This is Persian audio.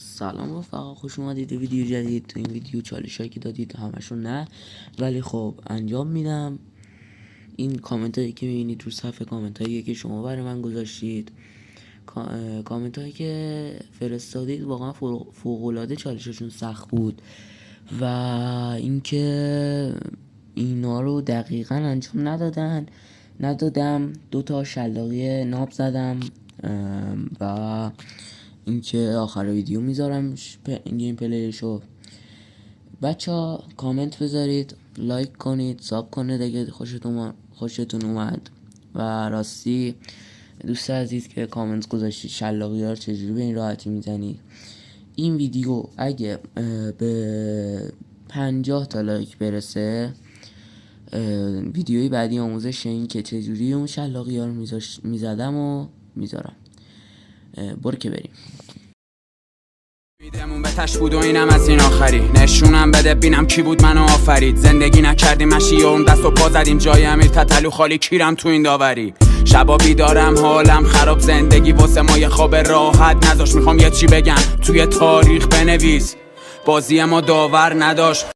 سلام رفقا، خوش اومدید به ویدیو جدید. تو این ویدیو چالشایی که دادید همشون نه، ولی خب انجام میدم. این کامنت هایی که میبینید رو صفحه کامنت هایی که شما برای من گذاشتید، کامنت هایی که فرستادید واقعا فوق العاده چالششون سخت بود و اینکه اینا رو دقیقا انجام ندادم. 2 شلاقی ناب زدم و اینکه آخر ویدیو میذارم گیم پلیشو. بچه کامنت بذارید، لایک کنید، ساب کنید اگه خوشتون اومد. و راستی دوست عزیز که کامنت گذاشتید شلاقی ها رو چجوری به این راحتی میزنید، این ویدیو اگه به 50 تا لایک برسه، ویدیوی بعدی آموزش این که چجوری اون شلاقی ها رو میزدم و میذارم. برو که بریم. میدمون به تش بود و اینم از این آخری. نشونم بده بینم کی بود منو آفرید. زندگی نکردیم مشی و اون دست و پا زدیم جای امیر تتلو خالی کیرم تو این داوری. شبا بیدارم حالم خراب، زندگی واسه ما یه خواب راحت نذاش. میخوام یه چی بگم توی تاریخ بنویس، بازی ما داور نداشت.